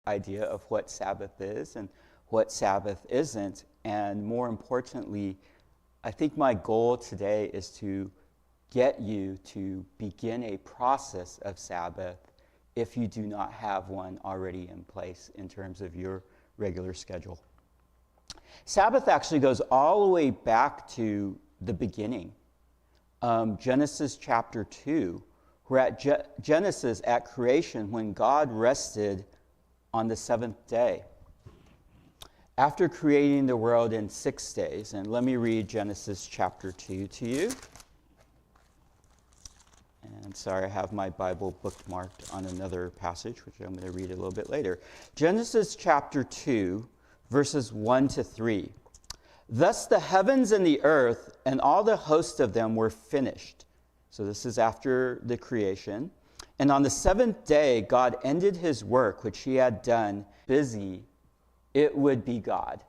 idea of what Sabbath is and what Sabbath isn't. And more importantly, I think my goal today is to get you to begin a process of Sabbath if you do not have one already in place in terms of your regular schedule. Sabbath actually goes all the way back to the beginning. Genesis chapter 2. We're at Genesis at creation when God rested on the seventh day after creating the world in 6 days. And let me read Genesis chapter 2 to you. And sorry, I have my Bible bookmarked on another passage, which I'm going to read a little bit later. Genesis chapter 2, verses 1 to 3. Thus the heavens and the earth and all the host of them were finished. So this is after the creation. And on the seventh day, God ended his work, which he had done. Busy, it would be God.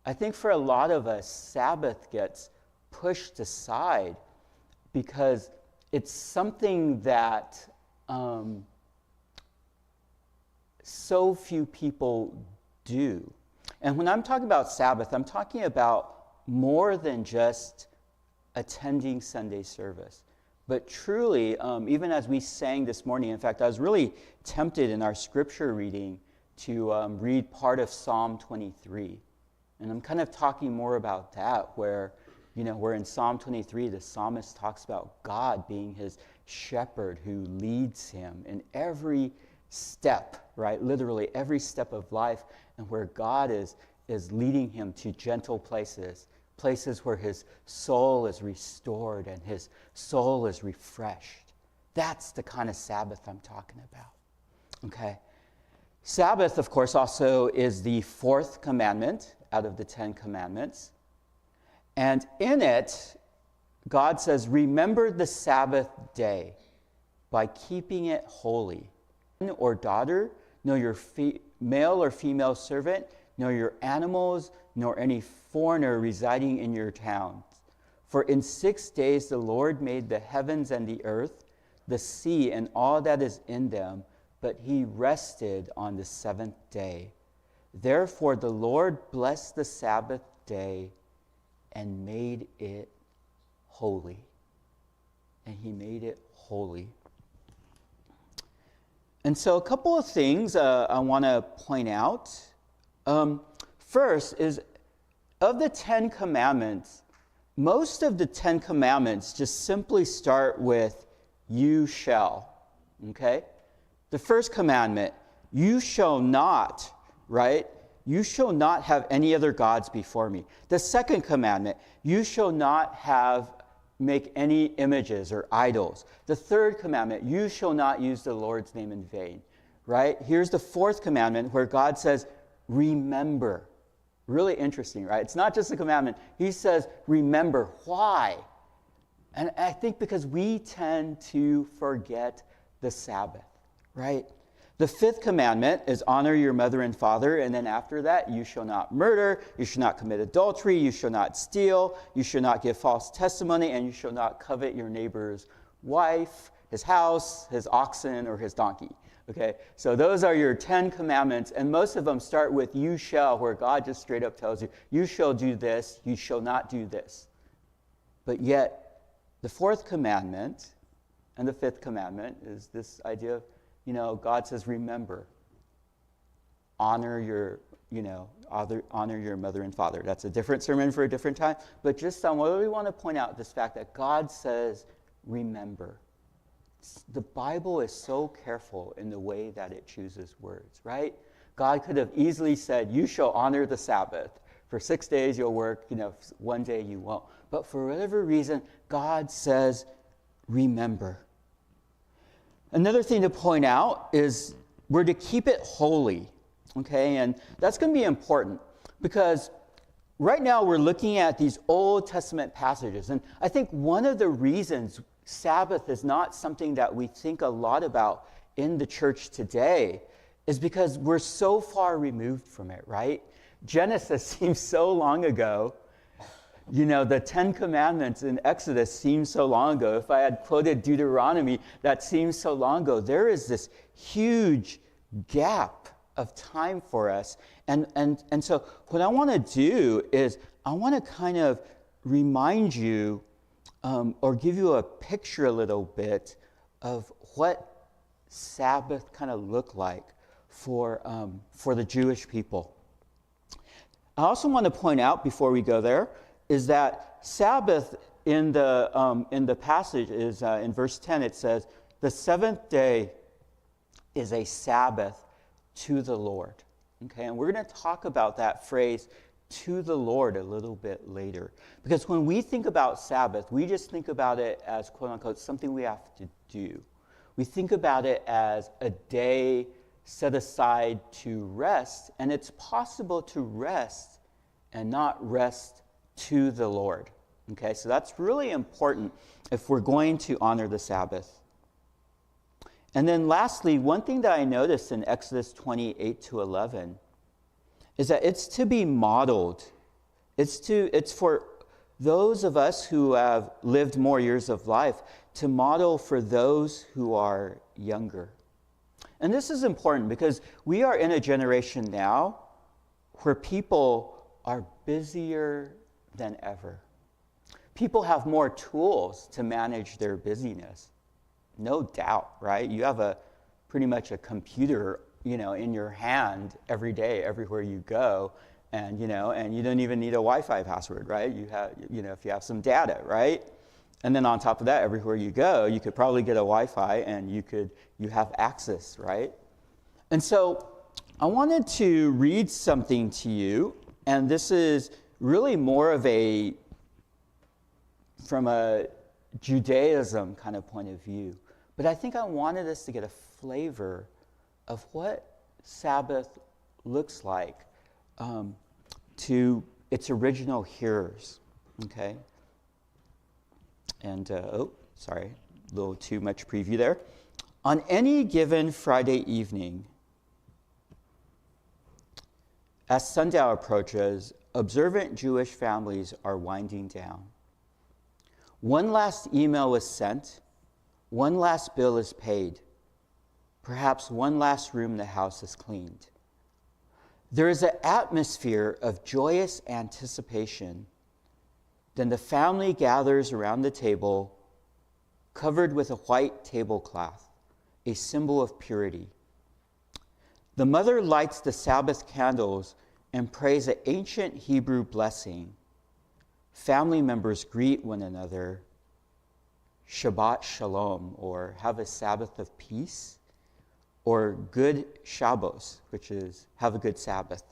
I think for a lot of us, Sabbath gets pushed aside because it's something that so few people do. And when I'm talking about Sabbath, I'm talking about more than just attending Sunday service. But truly, even as we sang this morning, in fact, I was really tempted in our scripture reading to read part of Psalm 23. And I'm kind of talking more about that, where in Psalm 23, the psalmist talks about God being his shepherd who leads him in every step, right? Literally every step of life, and where God is leading him to gentle places where his soul is restored and his soul is refreshed. That's the kind of Sabbath I'm talking about, okay? Sabbath, of course, also is the fourth commandment out of the 10 commandments. And in it, God says, remember the Sabbath day by keeping it holy. Son or daughter, nor your male or female servant, nor your animals, nor any foreigner residing in your towns. For in 6 days the Lord made the heavens and the earth, the sea and all that is in them, but he rested on the seventh day. Therefore the Lord blessed the Sabbath day and made it holy. And he made it holy. And so a couple of things I want to point out. First is, of the 10 commandments, most of the 10 commandments just simply start with, you shall, okay? The first commandment, you shall not, right? You shall not have any other gods before me. The second commandment, you shall not make any images or idols. The third commandment, you shall not use the Lord's name in vain, right? Here's the fourth commandment where God says, remember. Really interesting, right? It's not just a commandment. He says, remember. Why? And I think because we tend to forget the Sabbath, right? The fifth commandment is honor your mother and father, and then after that, you shall not murder, you shall not commit adultery, you shall not steal, you shall not give false testimony, and you shall not covet your neighbor's wife, his house, his oxen, or his donkey. Okay, so those are your 10 commandments, and most of them start with you shall, where God just straight up tells you, you shall do this, you shall not do this. But yet, the fourth commandment and the fifth commandment is this idea of, God says, remember, honor your mother and father. That's a different sermon for a different time, but just on what we want to point out, this fact that God says, remember. The Bible is so careful in the way that it chooses words, right? God could have easily said, you shall honor the Sabbath. For 6 days you'll work, 1 day you won't. But for whatever reason, God says, remember. Another thing to point out is we're to keep it holy, okay? And that's going to be important because right now we're looking at these Old Testament passages. And I think one of the reasons Sabbath is not something that we think a lot about in the church today is because we're so far removed from it, right? Genesis seems so long ago. The 10 Commandments in Exodus seem so long ago. If I had quoted Deuteronomy, that seems so long ago. There is this huge gap of time for us. And so what I want to do is I want to kind of remind you or give you a picture a little bit of what Sabbath kind of looked like for the Jewish people. I also want to point out before we go there is that Sabbath in the passage is in verse 10. It says, "The seventh day is a Sabbath to the Lord." Okay, and we're going to talk about that phrase "to the Lord" a little bit later, because when we think about Sabbath, we just think about it as "quote unquote" something we have to do. We think about it as a day set aside to rest, and it's possible to rest and not rest to the Lord. Okay, so that's really important if we're going to honor the Sabbath. And then lastly, one thing that I noticed in Exodus 28-11 is that it's to be modeled. It's for those of us who have lived more years of life to model for those who are younger. And this is important because we are in a generation now where people are busier than ever. People have more tools to manage their busyness. No doubt, right? You have pretty much a computer, in your hand every day, everywhere you go, and you don't even need a Wi-Fi password, right? You have, if you have some data, right? And then on top of that, everywhere you go, you could probably get a Wi-Fi, and you have access, right? And so I wanted to read something to you, and this is really more of from a Judaism kind of point of view. But I think I wanted us to get a flavor of what Sabbath looks like to its original hearers, okay? And, sorry, a little too much preview there. On any given Friday evening, as sundown approaches, observant Jewish families are winding down. One last email is sent, one last bill is paid, perhaps one last room in the house is cleaned. There is an atmosphere of joyous anticipation. Then the family gathers around the table, covered with a white tablecloth, a symbol of purity. The mother lights the Sabbath candles and prays an ancient Hebrew blessing. Family members greet one another, Shabbat Shalom, or have a Sabbath of peace, or Good Shabbos, which is have a good Sabbath.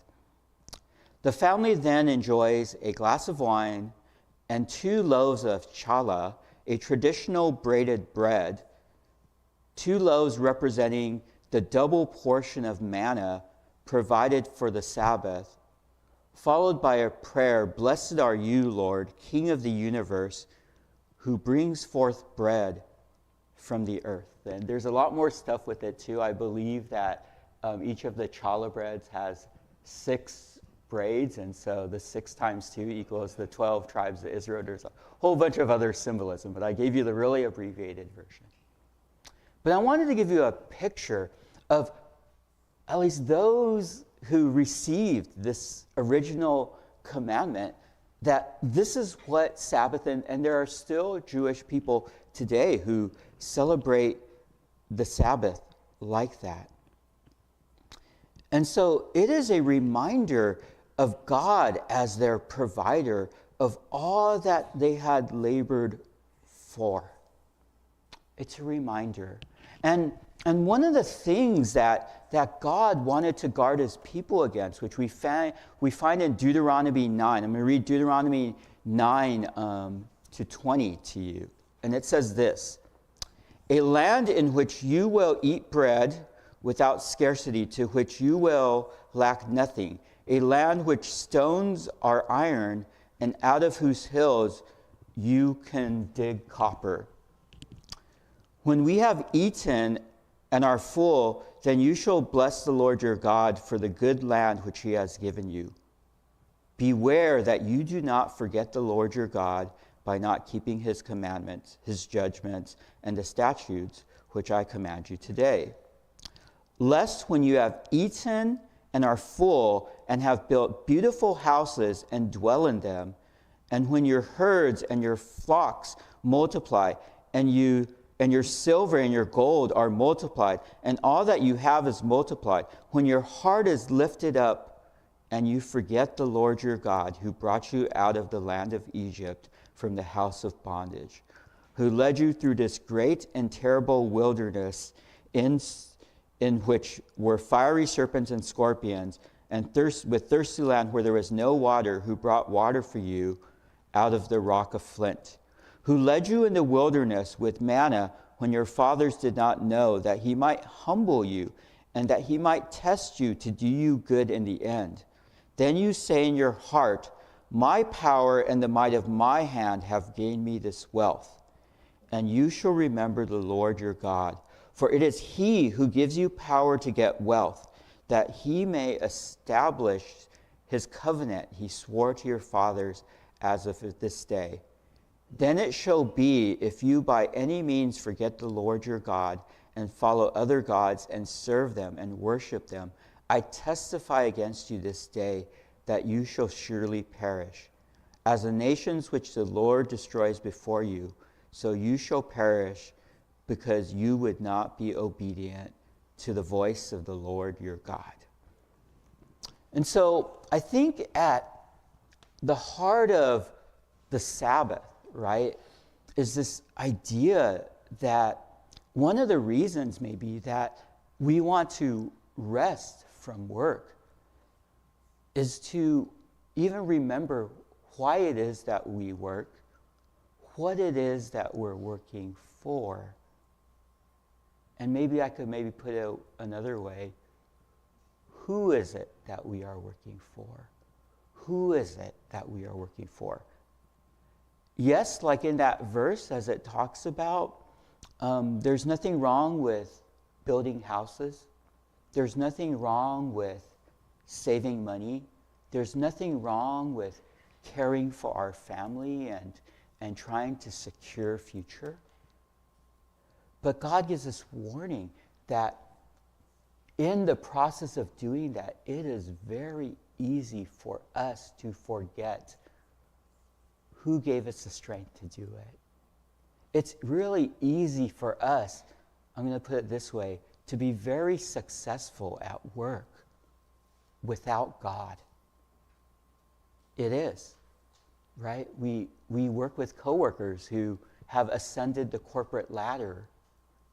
The family then enjoys a glass of wine and 2 loaves of challah, a traditional braided bread, 2 loaves representing the double portion of manna provided for the Sabbath, followed by a prayer, "Blessed are you, Lord, King of the universe, who brings forth bread from the earth." And there's a lot more stuff with it too. I believe that each of the challah breads has 6 braids, and so the 6 times 2 equals the 12 tribes of Israel. There's a whole bunch of other symbolism, but I gave you the really abbreviated version. But I wanted to give you a picture of at least those who received this original commandment, that this is what Sabbath, and there are still Jewish people today who celebrate the Sabbath like that. And so it is a reminder of God as their provider of all that they had labored for. It's a reminder. And one of the things that God wanted to guard his people against, which we find in Deuteronomy 9. I'm going to read Deuteronomy 9 to 20 to you. And it says this: "A land in which you will eat bread without scarcity, to which you will lack nothing. A land which stones are iron, and out of whose hills you can dig copper. When we have eaten and are full, then you shall bless the Lord your God for the good land which he has given you. Beware that you do not forget the Lord your God by not keeping his commandments, his judgments, and the statutes which I command you today. Lest when you have eaten and are full, and have built beautiful houses and dwell in them. And when your herds and your flocks multiply, and your silver and your gold are multiplied, and all that you have is multiplied, when your heart is lifted up, and you forget the Lord your God, who brought you out of the land of Egypt from the house of bondage, who led you through this great and terrible wilderness in which were fiery serpents and scorpions, and with thirsty land where there was no water, who brought water for you out of the rock of flint, who led you in the wilderness with manna when your fathers did not know, that he might humble you and that he might test you to do you good in the end. Then you say in your heart, my power and the might of my hand have gained me this wealth. And you shall remember the Lord your God, for it is he who gives you power to get wealth, that he may establish his covenant he swore to your fathers as of this day. Then it shall be, if you by any means forget the Lord your God and follow other gods and serve them and worship them, I testify against you this day that you shall surely perish. As the nations which the Lord destroys before you, so you shall perish, because you would not be obedient to the voice of the Lord your God. And so I think at the heart of the Sabbath, right, is this idea that one of the reasons maybe that we want to rest from work is to even remember why it is that we work, what it is that we're working for. And maybe I could put it another way. Who is it that we are working for? Who is it that we are working for? Yes, like in that verse as it talks about, there's nothing wrong with building houses. There's nothing wrong with saving money. There's nothing wrong with caring for our family and trying to secure future. But God gives us warning that in the process of doing that, it is very easy for us to forget who gave us the strength to do it. It's really easy for us, I'm going to put it this way, to be very successful at work without God. It is, right? We work with coworkers who have ascended the corporate ladder,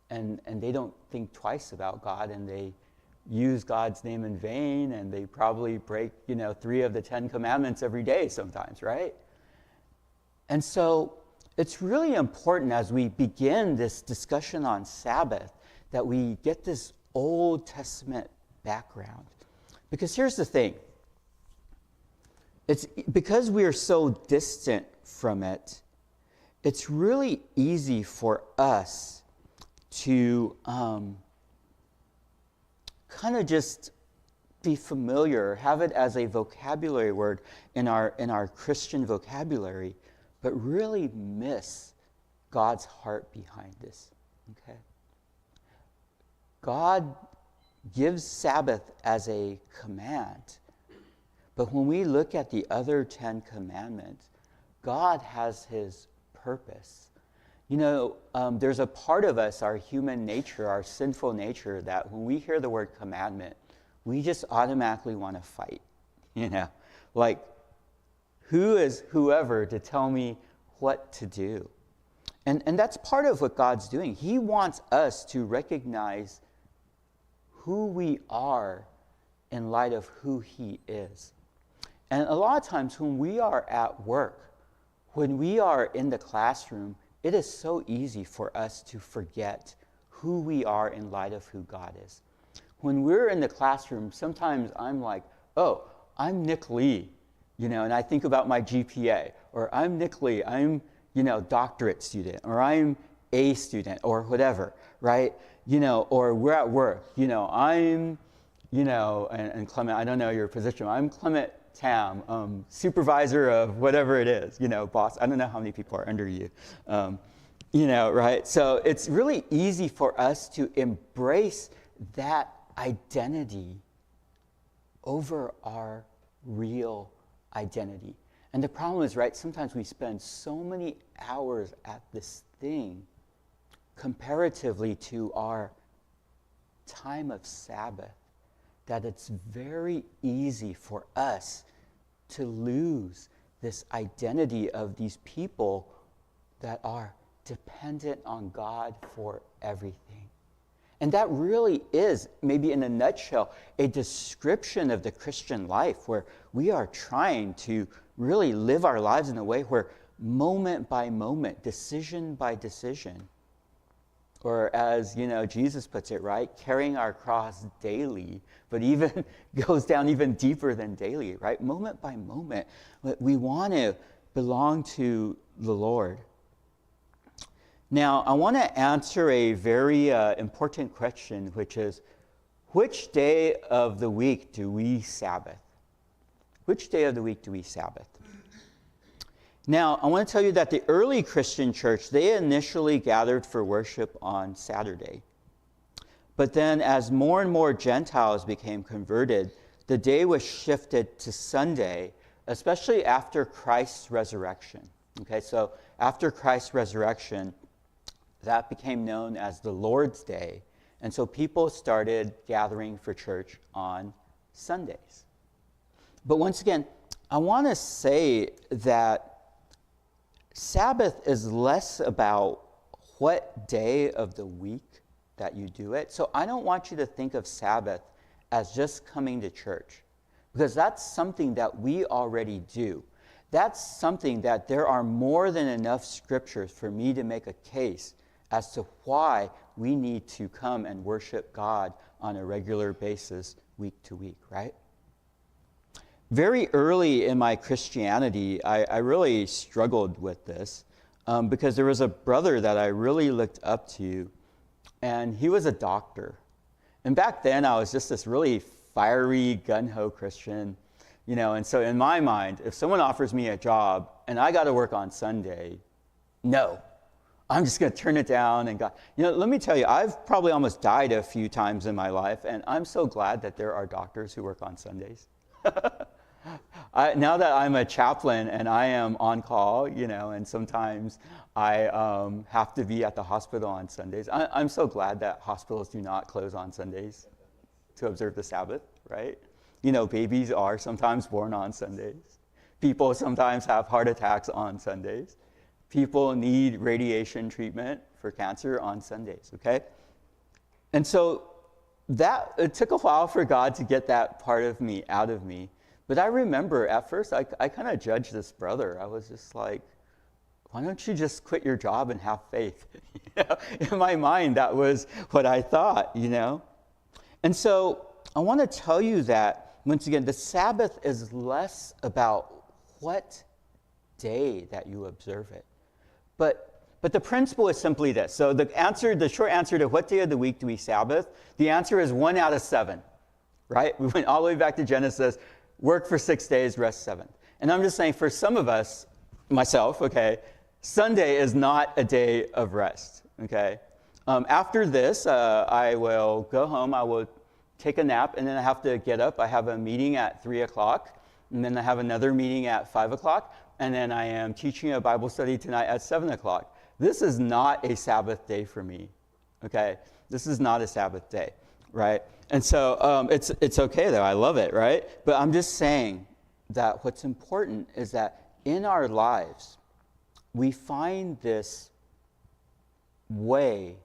and they don't think twice about God, and they use God's name in vain, and they probably break, 3 of the 10 commandments every day sometimes, right? And so it's really important as we begin this discussion on Sabbath that we get this Old Testament background. Because here's the thing. It's because we are so distant from it, it's really easy for us to kind of just be familiar, have it as a vocabulary word in our Christian vocabulary, but really miss God's heart behind this. Okay? God gives Sabbath as a command, but when we look at the other 10 commandments, God has his purpose. There's a part of us, our human nature, our sinful nature, that when we hear the word commandment, we just automatically want to fight. Like, who is whoever to tell me what to do? And that's part of what God's doing. He wants us to recognize who we are in light of who he is. And a lot of times when we are at work, when we are in the classroom, it is so easy for us to forget who we are in light of who God is. When we're in the classroom, sometimes I'm like, oh, I'm Nick Lee, and I think about my GPA, or I'm Nick Lee, I'm, doctorate student, or I'm A student, or whatever, right? Or we're at work, I'm, and Clement, I don't know your position, I'm Clement Tam, supervisor of whatever it is, boss. I don't know how many people are under you, right? So it's really easy for us to embrace that identity over our real identity. And the problem is, right, sometimes we spend so many hours at this thing comparatively to our time of Sabbath that it's very easy for us to lose this identity of these people that are dependent on God for everything. And that really is, maybe in a nutshell, a description of the Christian life where we are trying to really live our lives in a way where moment by moment, decision by decision, or as, Jesus puts it, right, carrying our cross daily, but even goes down even deeper than daily, right? Moment by moment, we want to belong to the Lord. Now, I want to answer a very important question, which is, which day of the week do we Sabbath? Which day of the week do we Sabbath? Now, I want to tell you that the early Christian church, they initially gathered for worship on Saturday. But then as more and more Gentiles became converted, the day was shifted to Sunday, especially after Christ's resurrection. Okay, so after Christ's resurrection, that became known as the Lord's Day. And so people started gathering for church on Sundays. But once again, I want to say that Sabbath is less about what day of the week that you do it. So I don't want you to think of Sabbath as just coming to church, because that's something that we already do. That's something that there are more than enough scriptures for me to make a case as to why we need to come and worship God on a regular basis, week to week, right? Very early in my Christianity, I really struggled with this because there was a brother that I really looked up to, and he was a doctor. And back then, I was just this really fiery, gung-ho Christian, and so in my mind, if someone offers me a job and I got to work on Sunday, no. I'm just going to turn it down and God. Let me tell you, I've probably almost died a few times in my life, and I'm so glad that there are doctors who work on Sundays. Now that I'm a chaplain and I am on call, and sometimes I have to be at the hospital on Sundays, I'm so glad that hospitals do not close on Sundays to observe the Sabbath, right? Babies are sometimes born on Sundays. People sometimes have heart attacks on Sundays. People need radiation treatment for cancer on Sundays, okay? And so it took a while for God to get that part of me out of me. But I remember at first, I kind of judged this brother. I was just like, why don't you just quit your job and have faith? In my mind, that was what I thought, And so I want to tell you that, once again, the Sabbath is less about what day that you observe it. But the principle is simply this. So the short answer to what day of the week do we Sabbath, the answer is 1 out of 7, right? We went all the way back to Genesis, work for 6 days, rest 7. And I'm just saying for some of us, myself, okay, Sunday is not a day of rest, okay? After this, I will go home, I will take a nap, and then I have to get up. I have a meeting at 3 o'clock, and then I have another meeting at 5 o'clock, and then I am teaching a Bible study tonight at 7 o'clock. This is not a Sabbath day for me, okay? This is not a Sabbath day, right? And so it's okay, though. I love it, right? But I'm just saying that what's important is that in our lives, we find this way,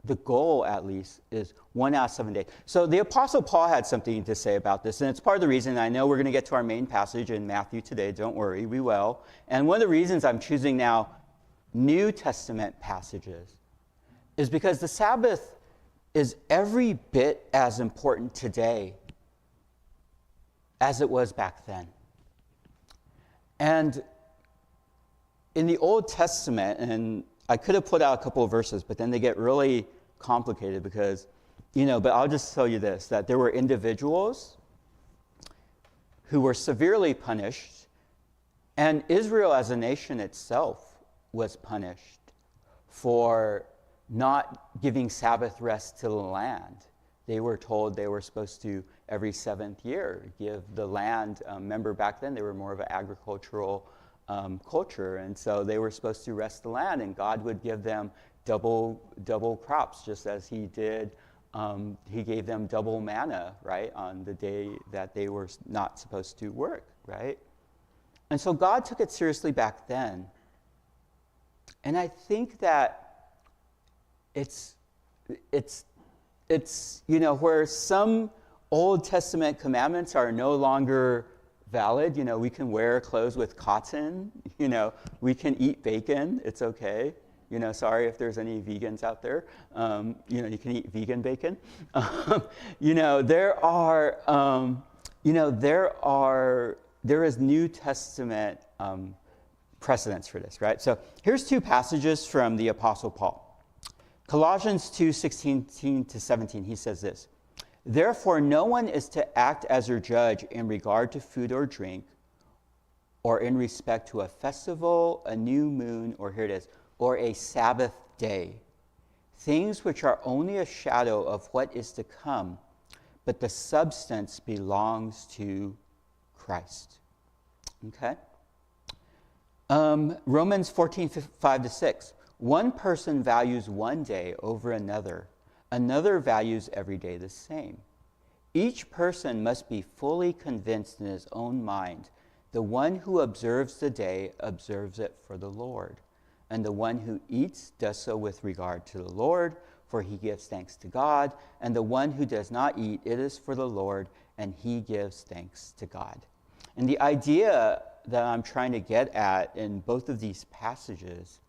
the goal at least, is 1 out of 7 days. So the Apostle Paul had something to say about this, and it's part of the reason I know we're going to get to our main passage in Matthew today. Don't worry, we will. And one of the reasons I'm choosing now New Testament passages is because the Sabbath is every bit as important today as it was back then. And in the Old Testament, and I could have put out a couple of verses, but then they get really complicated because, but I'll just tell you this, that there were individuals who were severely punished, and Israel as a nation itself was punished for not giving Sabbath rest to the land They were told they were supposed to, every 7th year, give the land. Remember, back then, they were more of an agricultural culture, and so they were supposed to rest the land, and God would give them double crops, just as he did. He gave them double manna, right, on the day that they were not supposed to work, right? And so God took it seriously back then. And I think that it's where some Old Testament commandments are no longer valid. We can wear clothes with cotton. We can eat bacon. It's okay. Sorry if there's any vegans out there. You can eat vegan bacon. There is New Testament precedence for this, right? So here's 2 passages from the Apostle Paul. Colossians 2:16-17, he says this: "Therefore no one is to act as your judge in regard to food or drink, or in respect to a festival, a new moon," or here it is, "or a Sabbath day, things which are only a shadow of what is to come, but the substance belongs to Christ." Okay? Romans 14:5-6. "One person values one day over another. Another values every day the same. Each person must be fully convinced in his own mind. The one who observes the day observes it for the Lord. And the one who eats does so with regard to the Lord, for he gives thanks to God. And the one who does not eat, it is for the Lord, and he gives thanks to God." And the idea that I'm trying to get at in both of these passages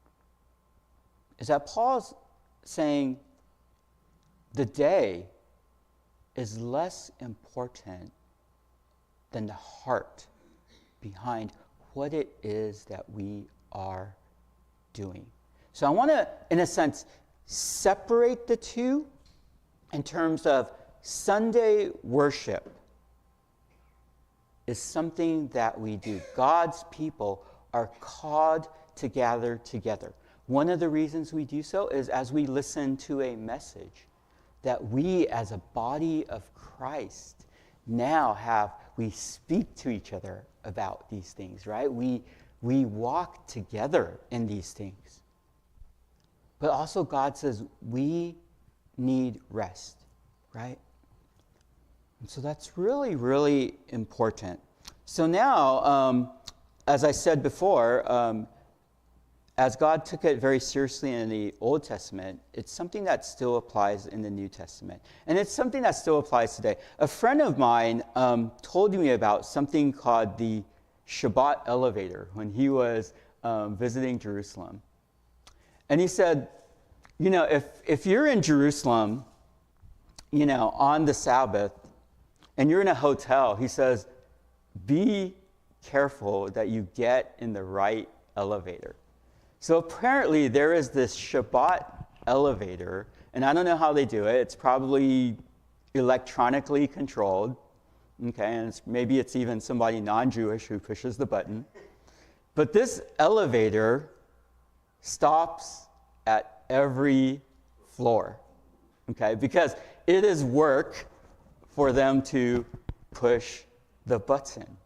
is that Paul's saying the day is less important than the heart behind what it is that we are doing. So I want to, in a sense, separate the two in terms of Sunday worship is something that we do. God's people are called to gather together. One of the reasons we do so is as we listen to a message that we as a body of Christ we speak to each other about these things, right? We walk together in these things. But also God says we need rest, right? And so that's really, really important. So now, as I said before, as God took it very seriously in the Old Testament, it's something that still applies in the New Testament. And it's something that still applies today. A friend of mine told me about something called the Shabbat elevator when he was visiting Jerusalem. And he said, if you're in Jerusalem, on the Sabbath, and you're in a hotel, he says, be careful that you get in the right elevator. So apparently there is this Shabbat elevator, and I don't know how they do it. It's probably electronically controlled, okay? And maybe it's even somebody non-Jewish who pushes the button. But this elevator stops at every floor, okay? Because it is work for them to push the button,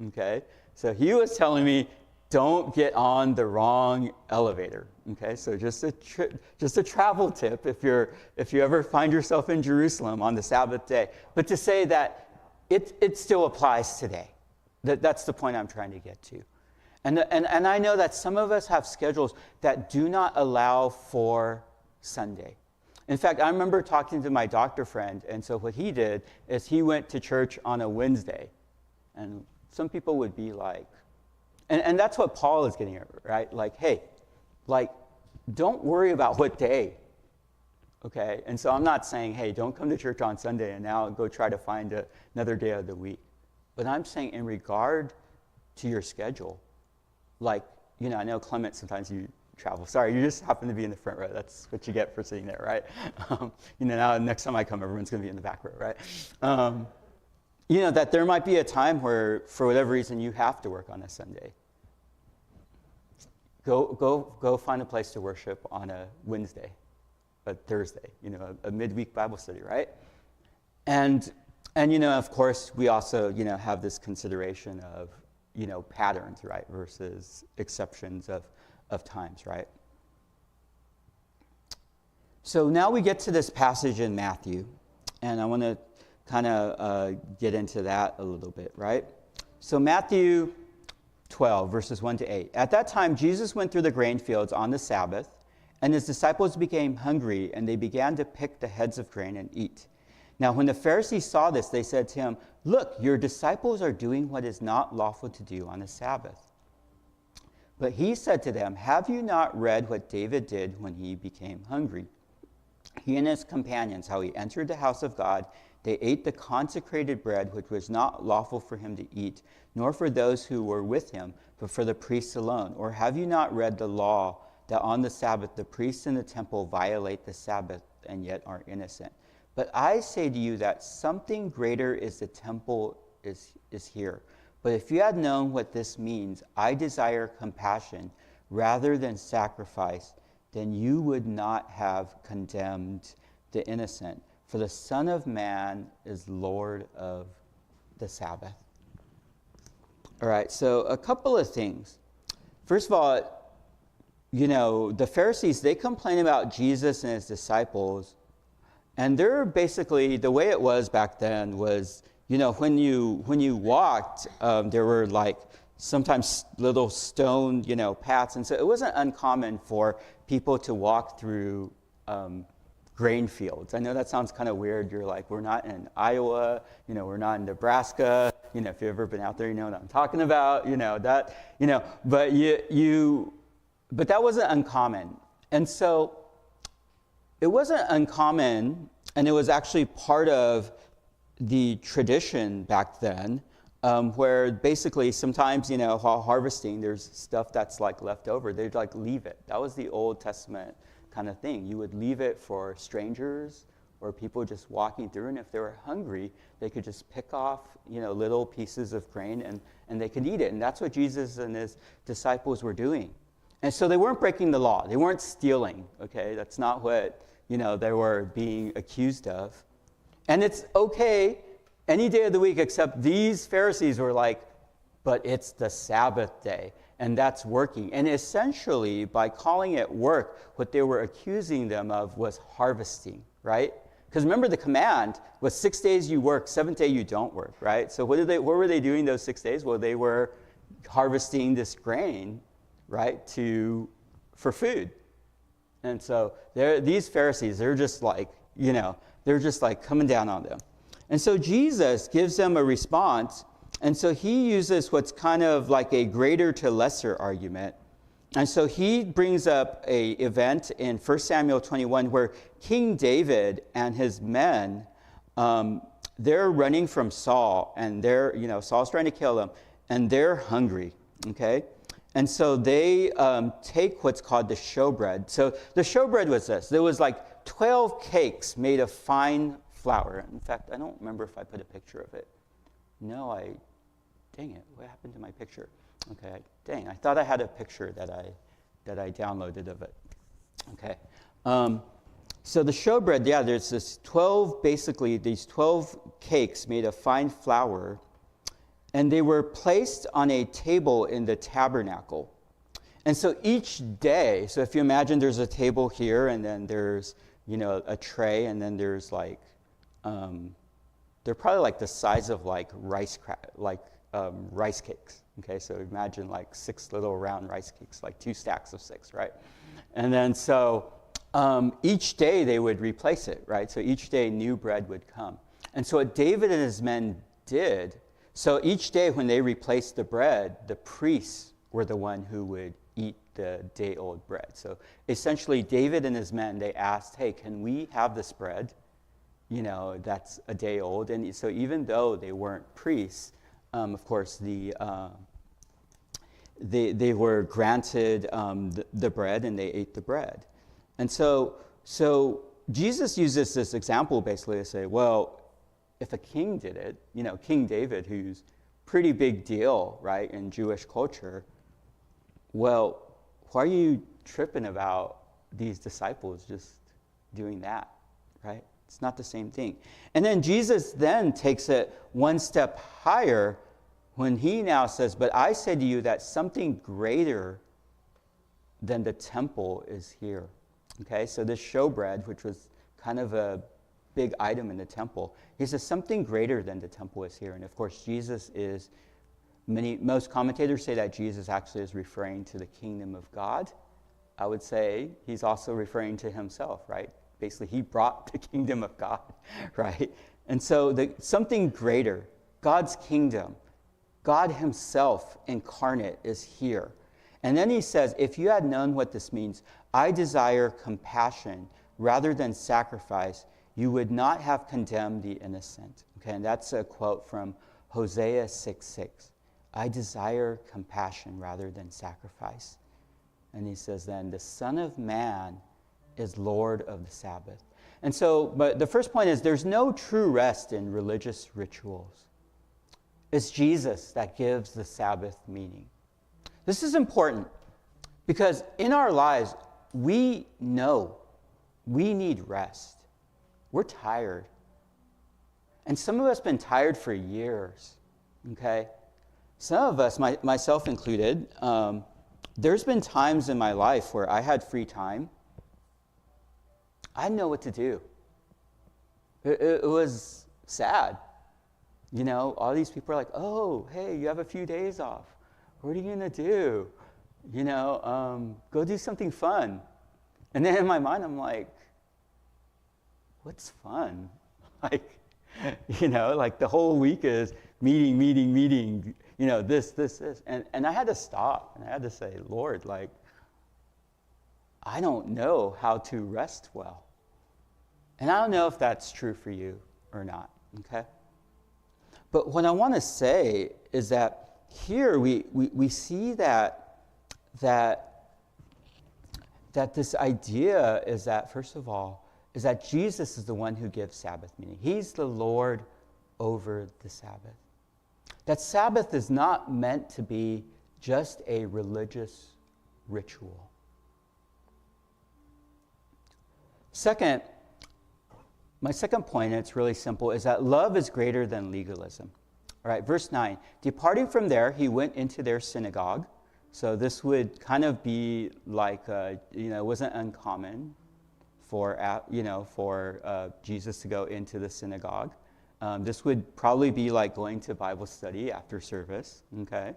okay? So he was telling me, don't get on the wrong elevator, okay? So just a travel tip if you ever find yourself in Jerusalem on the Sabbath day. But to say that it still applies today. That's the point I'm trying to get to. And I know that some of us have schedules that do not allow for Sunday. In fact, I remember talking to my doctor friend, and so what he did is he went to church on a Wednesday. And some people would be like, and that's what Paul is getting at, right? Like, hey, don't worry about what day, okay? And so I'm not saying, hey, don't come to church on Sunday and now go try to find another day of the week. But I'm saying in regard to your schedule, I know Clement, sometimes you travel. Sorry, you just happen to be in the front row. That's what you get for sitting there, right? Now next time I come, everyone's going to be in the back row, right? That there might be a time where, for whatever reason, you have to work on a Sunday. Go find a place to worship on a Wednesday, a Thursday, a midweek Bible study, right? And of course, we also, have this consideration of, patterns, right, versus exceptions of times, right? So now we get to this passage in Matthew, and I want to kind of get into that a little bit, right? So Matthew 12, verses 1 to 8. At that time, Jesus went through the grain fields on the Sabbath, and his disciples became hungry, and they began to pick the heads of grain and eat. Now, when the Pharisees saw this, they said to him, "Look, your disciples are doing what is not lawful to do on the Sabbath." But he said to them, "Have you not read what David did when he became hungry? He and his companions, how he entered the house of God. They ate the consecrated bread, which was not lawful for him to eat, nor for those who were with him, but for the priests alone. Or have you not read the law, that on the Sabbath the priests in the temple violate the Sabbath and yet are innocent? But I say to you that something greater is the temple is here. But if you had known what this means, I desire compassion rather than sacrifice, then you would not have condemned the innocent. For the Son of Man is Lord of the Sabbath." All right, so a couple of things. First of all, the Pharisees, they complain about Jesus and his disciples. And they're basically, the way it was back then was, when you walked, there were like sometimes little stone, paths. And so it wasn't uncommon for people to walk through grain fields. I know that sounds kind of weird. You're like, we're not in Iowa, we're not in Nebraska. If you've ever been out there, you know what I'm talking about, but that wasn't uncommon. And so it wasn't uncommon, and it was actually part of the tradition back then, where basically sometimes, while harvesting, there's stuff that's like left over. They'd like leave it. That was the Old Testament kind of thing. You would leave it for strangers or people just walking through, and if they were hungry, they could just pick off, little pieces of grain and they could eat it. And that's what Jesus and his disciples were doing. And so they weren't breaking the law. They weren't stealing, okay? That's not what, they were being accused of. And it's okay any day of the week, except these Pharisees were like, but it's the Sabbath day, and that's working. And essentially, by calling it work, what they were accusing them of was harvesting, right? Because remember, the command was 6 days you work, 7th day you don't work, right? So what were they doing those 6 days? Well, they were harvesting this grain, right, for food. And so these Pharisees, they're just like, they're just like coming down on them. And so Jesus gives them a response. And so he uses what's kind of like a greater to lesser argument. And so he brings up an event in 1 Samuel 21 where King David and his men, they're running from Saul, and Saul's trying to kill them, and they're hungry, okay? And so they take what's called the showbread. So the showbread was this. There was like 12 cakes made of fine flour. In fact, I don't remember if I put a picture of it. No, dang it, what happened to my picture? Okay, dang, I thought I had a picture that I downloaded of it. Okay, so the showbread, there's these 12 cakes made of fine flour, and they were placed on a table in the tabernacle. And so each day, so if you imagine there's a table here, and then there's, a tray, and then there's like, they're probably like the size of like rice cakes. Okay, so imagine like 6 little round rice cakes, like 2 stacks of 6, right? And then so each day they would replace it, right? So each day new bread would come. And so what David and his men did, so each day when they replaced the bread, the priests were the one who would eat the day-old bread. So essentially David and his men, they asked, hey, can we have this bread? That's a day old. And so even though they weren't priests, of course, they were granted the bread, and they ate the bread. And so Jesus uses this example basically to say, well, if a king did it, King David, who's pretty big deal, right, in Jewish culture, well, why are you tripping about these disciples just doing that, right? It's not the same thing. And then Jesus then takes it one step higher when he now says, but I say to you that something greater than the temple is here. Okay, so this showbread, which was kind of a big item in the temple, he says something greater than the temple is here. And of course, Jesus is, most commentators say that Jesus actually is referring to the kingdom of God. I would say he's also referring to himself, right? Basically, he brought the kingdom of God, right? And so something greater, God's kingdom, God himself incarnate is here. And then he says, if you had known what this means, I desire compassion rather than sacrifice, you would not have condemned the innocent. Okay, and that's a quote from Hosea 6:6. I desire compassion rather than sacrifice. And he says then, the Son of Man is Lord of the Sabbath. And so, but the first point is there's no true rest in religious rituals. It's Jesus that gives the Sabbath meaning. This is important because in our lives, we know we need rest. We're tired. And some of us have been tired for years, okay? Some of us, myself included, there's been times in my life where I had free time. I didn't know what to do. It was sad. You know, all these people are like, oh, hey, you have a few days off. What are you going to do? You know, go do something fun. And then in my mind, I'm like, what's fun? Like, you know, like the whole week is meeting, you know, this. And I had to stop and I had to say, Lord, like, I don't know how to rest well. And I don't know if that's true for you or not, okay? But what I want to say is that here we see that this idea is that, first of all, is that Jesus is the one who gives Sabbath meaning. He's the Lord over the Sabbath. That Sabbath is not meant to be just a religious ritual. Second, my second point, and it's really simple, is that love is greater than legalism. All right, verse 9. Departing from there, he went into their synagogue. So this would kind of be like, it wasn't uncommon for Jesus to go into the synagogue. This would probably be like going to Bible study after service, okay?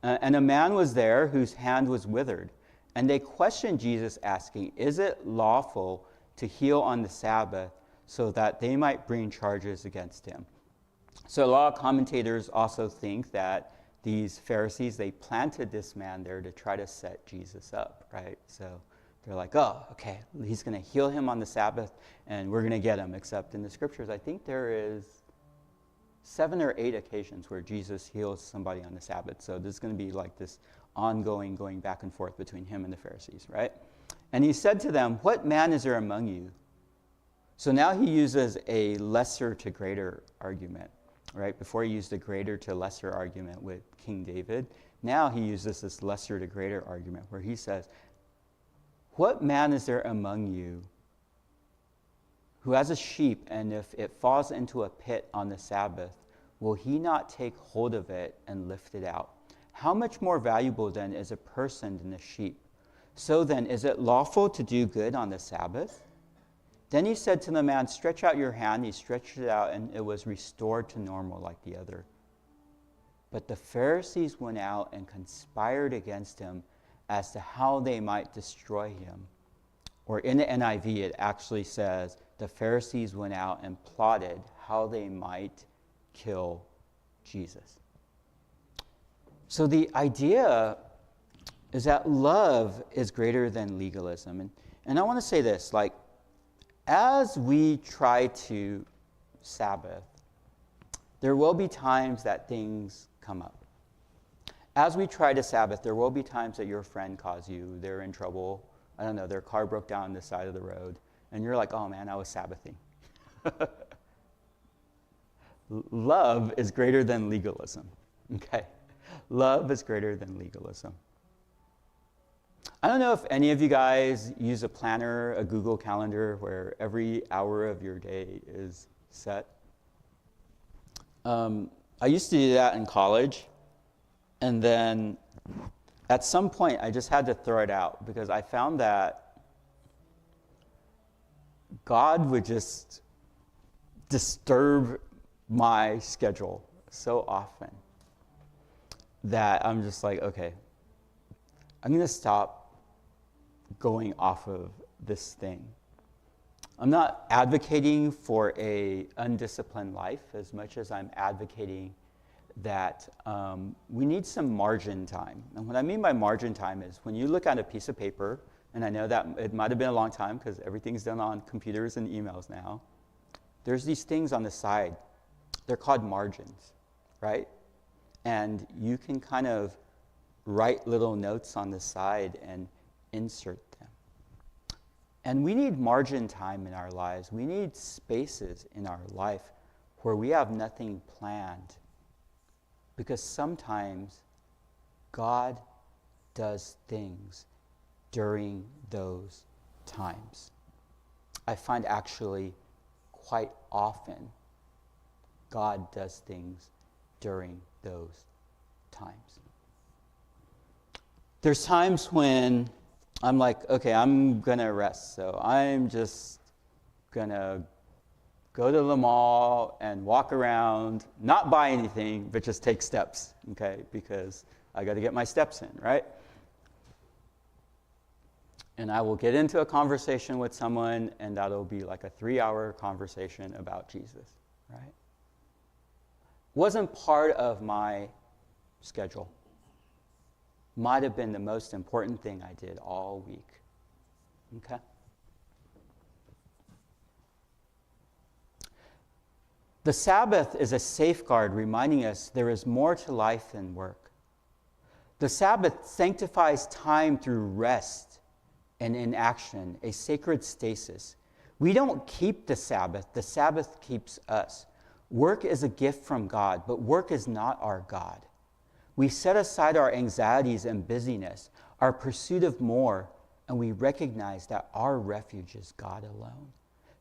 And a man was there whose hand was withered. And they questioned Jesus, asking, is it lawful to heal on the Sabbath, so that they might bring charges against him? So a lot of commentators also think that these Pharisees, they planted this man there to try to set Jesus up, right? So they're like, oh, okay, he's going to heal him on the Sabbath, and we're going to get him. Except in the scriptures, I think there is 7 or 8 occasions where Jesus heals somebody on the Sabbath. So this is going to be like this ongoing going back and forth between him and the Pharisees, right? And he said to them, what man is there among you? So now he uses a lesser to greater argument, right? Before he used a greater to lesser argument with King David. Now he uses this lesser to greater argument where he says, what man is there among you who has a sheep, and if it falls into a pit on the Sabbath, will he not take hold of it and lift it out? How much more valuable then is a person than a sheep? So then, is it lawful to do good on the Sabbath? Then he said to the man, stretch out your hand. He stretched it out, and it was restored to normal like the other. But the Pharisees went out and conspired against him as to how they might destroy him. Or in the NIV, it actually says, the Pharisees went out and plotted how they might kill Jesus. So the idea is that love is greater than legalism. And I want to say this, like, as we try to Sabbath, there will be times that things come up. As we try to Sabbath, there will be times that your friend calls you, they're in trouble, I don't know, their car broke down on the side of the road, and you're like, oh man, I was Sabbathing. Love is greater than legalism, okay? Love is greater than legalism. I don't know if any of you guys use a planner, a Google Calendar, where every hour of your day is set. I used to do that in college, and then at some point I just had to throw it out because I found that God would just disturb my schedule so often that I'm just like, okay, I'm going to stop going off of this thing. I'm not advocating for a undisciplined life as much as I'm advocating that we need some margin time. And what I mean by margin time is when you look at a piece of paper, and I know that it might have been a long time because everything's done on computers and emails now, there's these things on the side. They're called margins, right? And you can kind of write little notes on the side and insert them. And we need margin time in our lives. We need spaces in our life where we have nothing planned. Because sometimes God does things during those times. I find actually quite often God does things during those times. There's times when I'm like, okay, I'm going to rest. So I'm just going to go to the mall and walk around, not buy anything, but just take steps, okay? Because I got to get my steps in, right? And I will get into a conversation with someone, and that'll be like a 3-hour conversation about Jesus, right? Wasn't part of my schedule. Might have been the most important thing I did all week, okay? The Sabbath is a safeguard reminding us there is more to life than work. The Sabbath sanctifies time through rest and inaction, a sacred stasis. We don't keep the Sabbath keeps us. Work is a gift from God, but work is not our God. We set aside our anxieties and busyness, our pursuit of more, and we recognize that our refuge is God alone.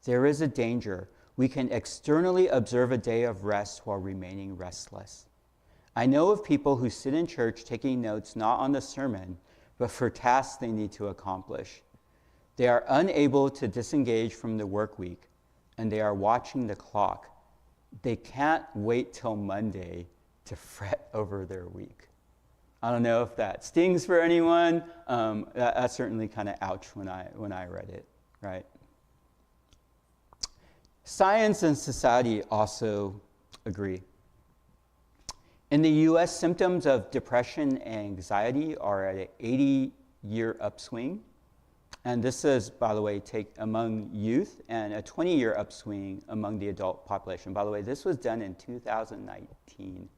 There is a danger. We can externally observe a day of rest while remaining restless. I know of people who sit in church taking notes not on the sermon, but for tasks they need to accomplish. They are unable to disengage from the work week, and they are watching the clock. They can't wait till Monday to fret over their week. I don't know if that stings for anyone. That certainly kind of ouch when I read it, right? Science and society also agree. In the US, symptoms of depression and anxiety are at an 80-year upswing. And this is, by the way, among youth, and a 20-year upswing among the adult population. By the way, this was done in 2019,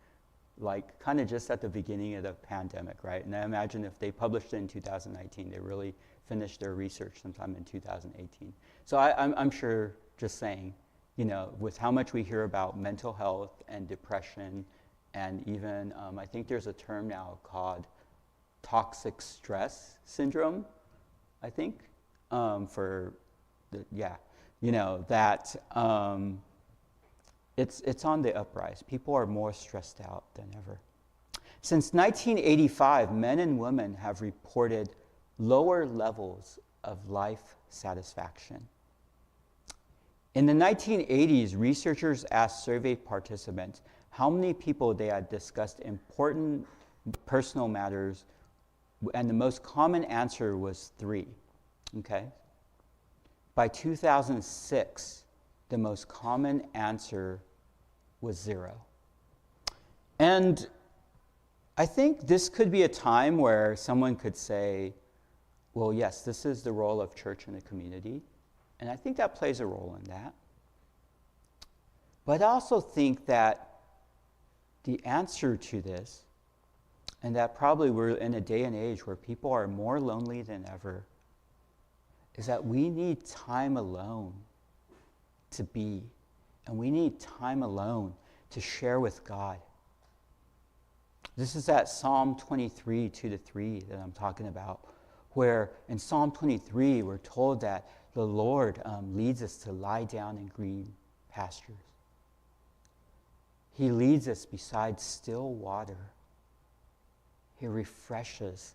like kind of just at the beginning of the pandemic, right? And I imagine if they published it in 2019, they really finished their research sometime in 2018. So I'm sure, just saying, you know, with how much we hear about mental health and depression, and even I think there's a term now called toxic stress syndrome, I think, for the, yeah, you know, that it's on the uprise. People are more stressed out than ever. Since 1985, men and women have reported lower levels of life satisfaction. In the 1980s, researchers asked survey participants how many people they had discussed important personal matters, and the most common answer was 3, okay? By 2006, the most common answer was 0. And I think this could be a time where someone could say, well, yes, this is the role of church in the community. And I think that plays a role in that. But I also think that the answer to this, and that probably we're in a day and age where people are more lonely than ever, is that we need time alone to be. And we need time alone to share with God. This is that Psalm 23, 2-3 that I'm talking about, where in Psalm 23, we're told that the Lord leads us to lie down in green pastures. He leads us beside still water. He refreshes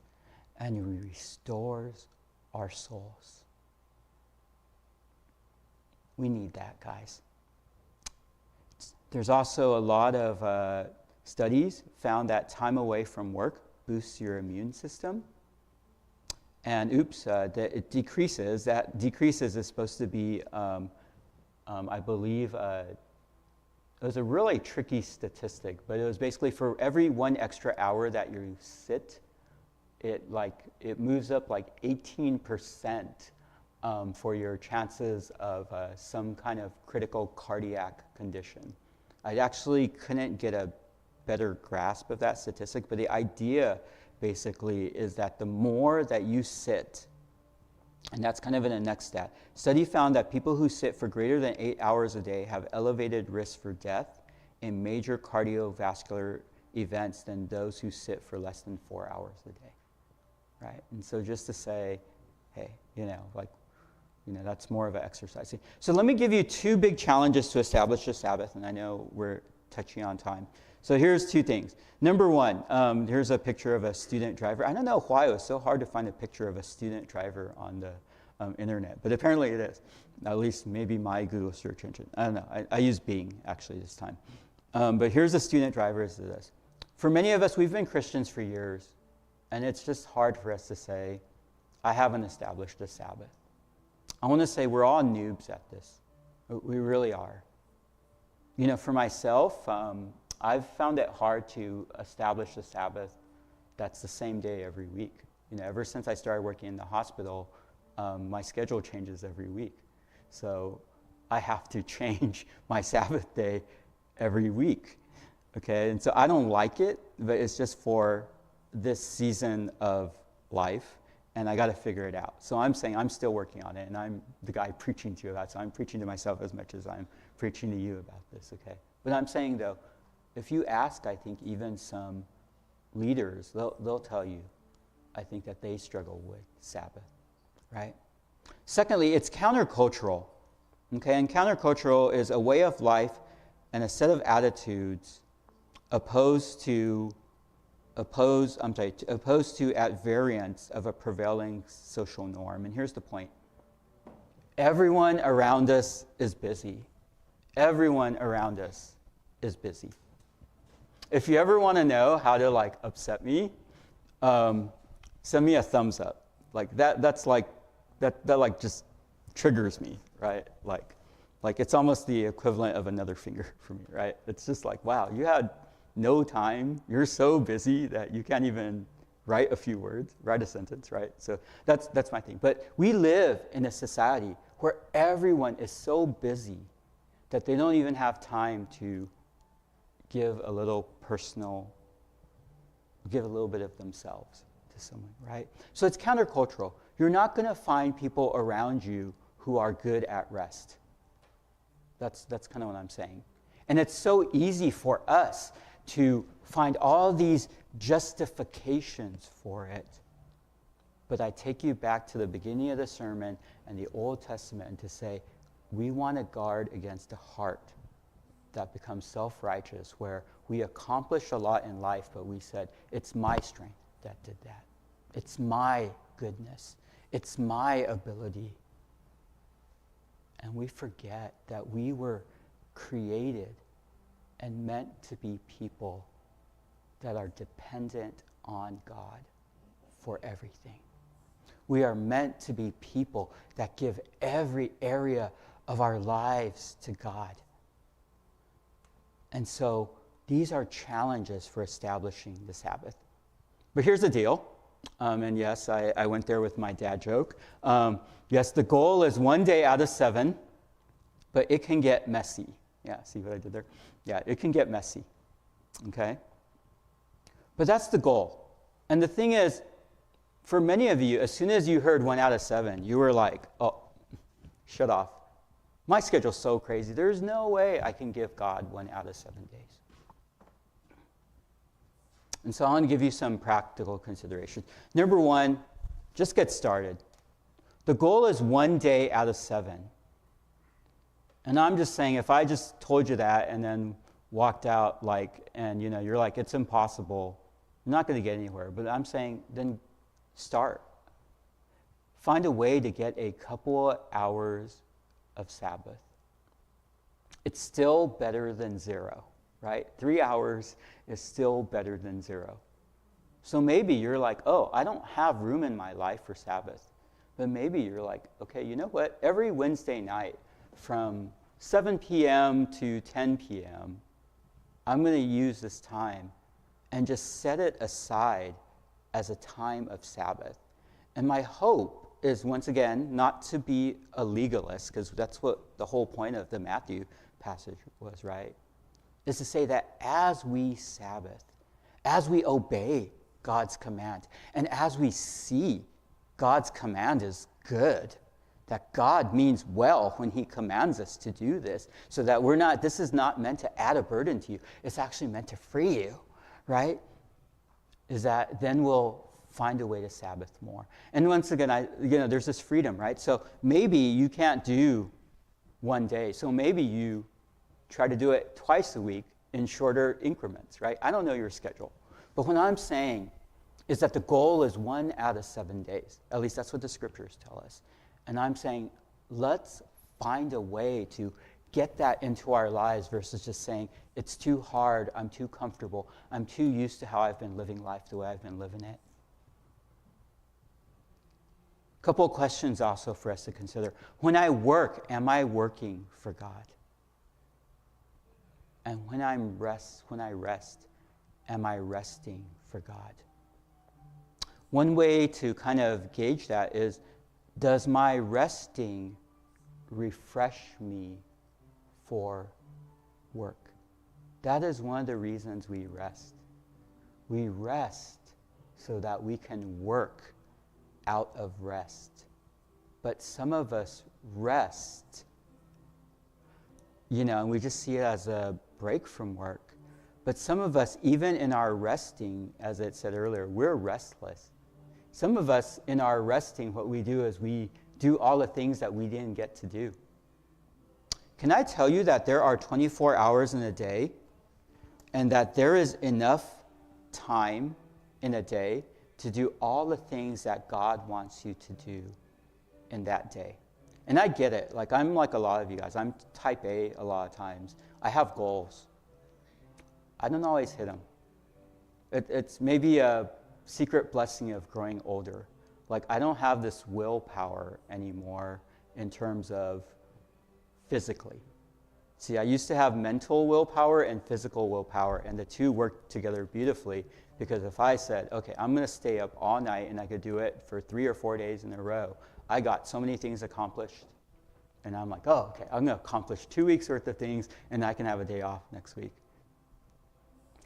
and he restores our souls. We need that, guys. There's also a lot of studies found that time away from work boosts your immune system. And it decreases. That decreases is supposed to be, I believe, it was a really tricky statistic, but it was basically for every 1 extra hour that you sit, it moves up like 18% for your chances of some kind of critical cardiac condition. I actually couldn't get a better grasp of that statistic, but the idea basically is that the more that you sit, and that's kind of in the next stat, study found that people who sit for greater than 8 hours a day have elevated risk for death in major cardiovascular events than those who sit for less than 4 hours a day, right? And so just to say, hey, that's more of an exercise. So let me give you 2 big challenges to establish the Sabbath, and I know we're touching on time. So here's 2 things. Number 1, here's a picture of a student driver. I don't know why it was so hard to find a picture of a student driver on the internet, but apparently it is. At least maybe my Google search engine. I don't know. I use Bing actually this time. But here's a student driver. Is this. For many of us, we've been Christians for years, and it's just hard for us to say, I haven't established a Sabbath. I want to say we're all noobs at this. We really are. For myself, I've found it hard to establish a Sabbath that's the same day every week. Ever since I started working in the hospital, my schedule changes every week. So I have to change my Sabbath day every week. Okay, and so I don't like it, but it's just for this season of life, and I got to figure it out. So I'm saying I'm still working on it, and I'm the guy preaching to you about it, so I'm preaching to myself as much as I'm preaching to you about this, okay? But I'm saying, though, if you ask, I think, even some leaders, they'll tell you, I think, that they struggle with Sabbath, right? Secondly, it's countercultural, okay? And countercultural is a way of life and a set of attitudes opposed to at variance of a prevailing social norm. And here's the point. Everyone around us is busy. Everyone around us is busy. If you ever want to know how to upset me, send me a thumbs up. That just triggers me, right? Like it's almost the equivalent of another finger for me, right? It's just wow, you had no time. You're so busy that you can't even write a few words, write a sentence, right? So that's my thing. But we live in a society where everyone is so busy that they don't even have time to give a little bit of themselves to someone, right? So it's countercultural. You're not going to find people around you who are good at rest. That's kind of what I'm saying. And it's so easy for us to find all these justifications for it. But I take you back to the beginning of the sermon and the Old Testament and to say, we want to guard against a heart that becomes self-righteous, where we accomplish a lot in life, but we said, it's my strength that did that. It's my goodness. It's my ability. And we forget that we were created and meant to be people that are dependent on God for everything. We are meant to be people that give every area of our lives to God. And so these are challenges for establishing the Sabbath. But here's the deal. And yes, I went there with my dad joke. Yes, the goal is 1 day out of 7, but it can get messy. Yeah, see what I did there? Yeah, it can get messy, okay? But that's the goal. And the thing is, for many of you, as soon as you heard 1 out of 7, you were like, oh, shut off. My schedule's so crazy. There's no way I can give God 1 out of 7 days. And so I want to give you some practical considerations. Number 1, Just get started. The goal is 1 day out of 7. And I'm just saying, if I just told you that and then walked out and you're like, it's impossible, you're not going to get anywhere. But I'm saying, then start. Find a way to get a couple hours of Sabbath. It's still better than 0, right? 3 hours is still better than 0. So maybe you're like, oh, I don't have room in my life for Sabbath. But maybe you're like, okay, you know what? Every Wednesday night from 7 p.m. to 10 p.m., I'm going to use this time and just set it aside as a time of Sabbath. And my hope is, once again, not to be a legalist, because that's what the whole point of the Matthew passage was, right? Is to say that as we Sabbath, as we obey God's command, and as we see God's command is good, that God means well when he commands us to do this, so that this is not meant to add a burden to you, it's actually meant to free you, right? Is that then we'll find a way to Sabbath more. And once again, there's this freedom, right? So maybe you can't do 1 day, so maybe you try to do it twice a week in shorter increments, right? I don't know your schedule. But what I'm saying is that the goal is 1 out of 7 days. At least that's what the scriptures tell us. And I'm saying, let's find a way to get that into our lives versus just saying, it's too hard, I'm too comfortable, I'm too used to how I've been living life the way I've been living it. A couple of questions also for us to consider. When I work, am I working for God? And when I rest, am I resting for God? One way to kind of gauge that is, does my resting refresh me for work? That is one of the reasons we rest. We rest so that we can work out of rest. But some of us rest, and we just see it as a break from work. But some of us, even in our resting, as it said earlier, we're restless. Some of us, in our resting, what we do is we do all the things that we didn't get to do. Can I tell you that there are 24 hours in a day, and that there is enough time in a day to do all the things that God wants you to do in that day? And I get it. I'm like a lot of you guys. I'm type A a lot of times. I have goals. I don't always hit them. It's maybe a secret blessing of growing older. I don't have this willpower anymore in terms of physically. See, I used to have mental willpower and physical willpower, and the two work together beautifully, because if I said, okay, I'm going to stay up all night and I could do it for 3 or 4 days in a row, I got so many things accomplished. And I'm like, oh, okay, I'm going to accomplish 2 weeks worth of things and I can have a day off next week.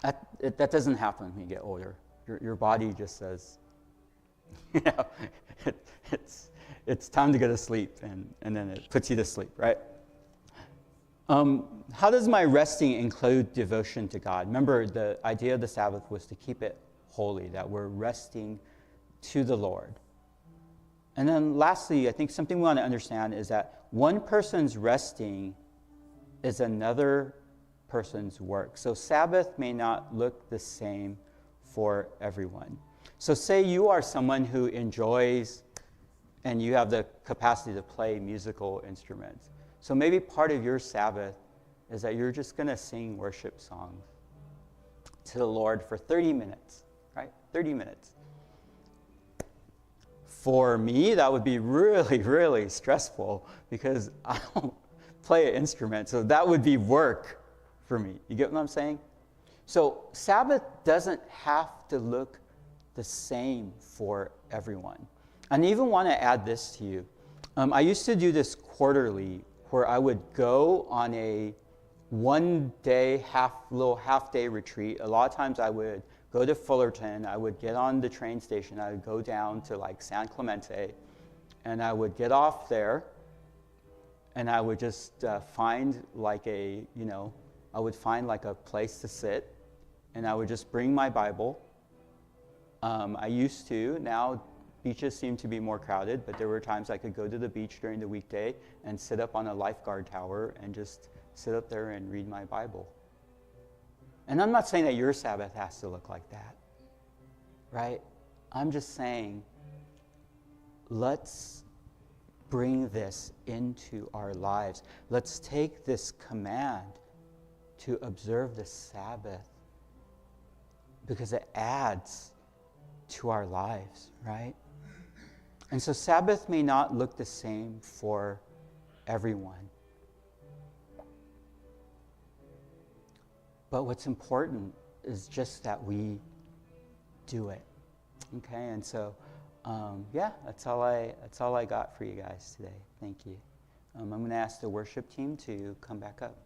That doesn't happen when you get older. Your body just says, it's time to go to sleep, and then it puts you to sleep, right? How does my resting include devotion to God? Remember, the idea of the Sabbath was to keep it holy, that we're resting to the Lord. And then lastly, I think something we want to understand is that one person's resting is another person's work. So Sabbath may not look the same for everyone. So say you are someone who enjoys and you have the capacity to play musical instruments. So maybe part of your Sabbath is that you're just going to sing worship songs to the Lord for 30 minutes, right? 30 minutes. For me, that would be really, really stressful because I don't play an instrument. So that would be work for me. You get what I'm saying? So Sabbath doesn't have to look the same for everyone. And I even want to add this to you. I used to do this quarterly where I would go on a 1 day, little half day retreat. A lot of times I would go to Fullerton, I would get on the train station, I would go down to San Clemente, and I would get off there, and I would just find I would find a place to sit, and I would just bring my Bible. I used to. Now, beaches seemed to be more crowded, but there were times I could go to the beach during the weekday and sit up on a lifeguard tower and just sit up there and read my Bible. And I'm not saying that your Sabbath has to look like that, right? I'm just saying, let's bring this into our lives. Let's take this command to observe the Sabbath because it adds to our lives, right? And so Sabbath may not look the same for everyone. But what's important is just that we do it. Okay, and so that's all I got for you guys today. Thank you. I'm going to ask the worship team to come back up.